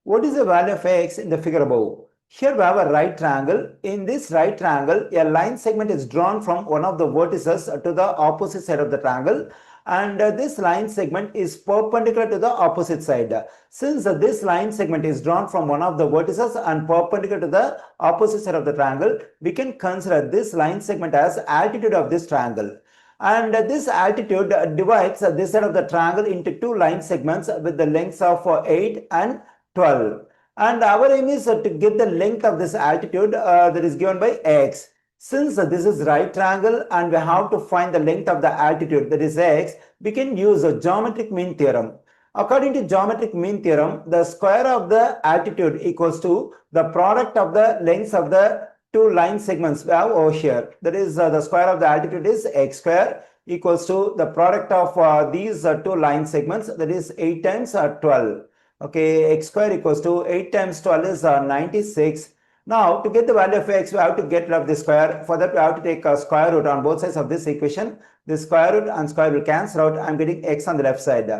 What is the value of x in the figure above? Here we have a right triangle. In this right triangle, a line segment is drawn from one of the vertices to the opposite side of the triangle, and this line segment is perpendicular to the opposite side. Since this line segment is drawn from one of the vertices and perpendicular to the opposite side of the triangle, we can consider this line segment as altitude of this triangle. And this altitude divides this side of the triangle into two line segments with the lengths of 8 and 12. And our aim is to get the length of this altitude that is given by x. Since this is right triangle and we have to find the length of the altitude, that is x, we can use a geometric mean theorem. According to geometric mean theorem, the square of the altitude equals to the product of the lengths of the two line segments we have over here. That is the square of the altitude is x square equals to the product of these two line segments, that is 8 times 12. Okay, x square equals to 8 times 12 is 96. Now, to get the value of x, we have to get rid of the square. For that, we have to take a square root on both sides of this equation. The square root and square will cancel out. I am getting x on the left side.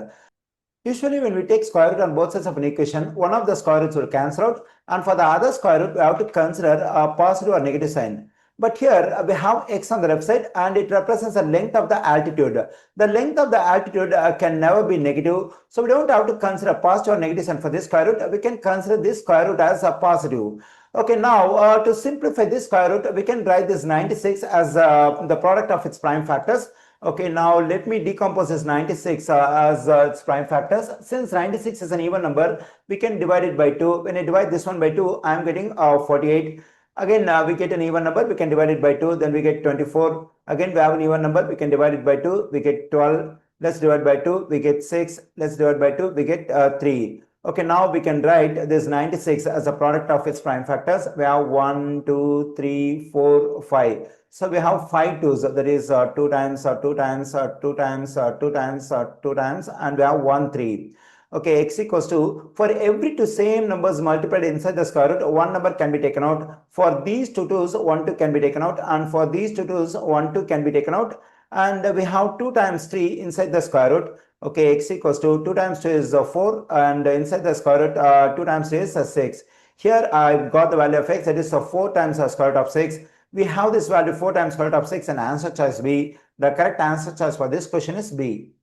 Usually, when we take square root on both sides of an equation, one of the square roots will cancel out, and for the other square root, we have to consider a positive or negative sign. But here we have x on the left side and it represents the length of the altitude. The length of the altitude can never be negative. So we don't have to consider positive or negative sign for this square root. We can consider this square root as a positive. Okay, now to simplify this square root, we can write this 96 as the product of its prime factors. Okay, now let me decompose this 96 as its prime factors. Since 96 is an even number, we can divide it by 2. When I divide this one by 2, I am getting 48. Again, we get an even number, we can divide it by 2, then we get 24. Again, we have an even number, we can divide it by 2, we get 12. Let's divide by 2, we get 6. Let's divide by 2, we get 3. Okay, now we can write this 96 as a product of its prime factors. We have 1, 2, 3, 4, 5. So we have 5 2's, that is 2 times, 2 times, 2 times, 2 times, 2 times, and we have 1, 3. Okay, x equals to, for every two same numbers multiplied inside the square root, one number can be taken out. For these two 2's, 1 2 can be taken out, and for these two 2's, 1 2 can be taken out. And we have 2 times 3 inside the square root. Okay, x equals to 2 times 2 is 4, and inside the square root, 2 times 2 is 6. Here I've got the value of x, that is 4 times the square root of 6. We have this value 4 times square root of 6 and answer choice B. The correct answer choice for this question is B.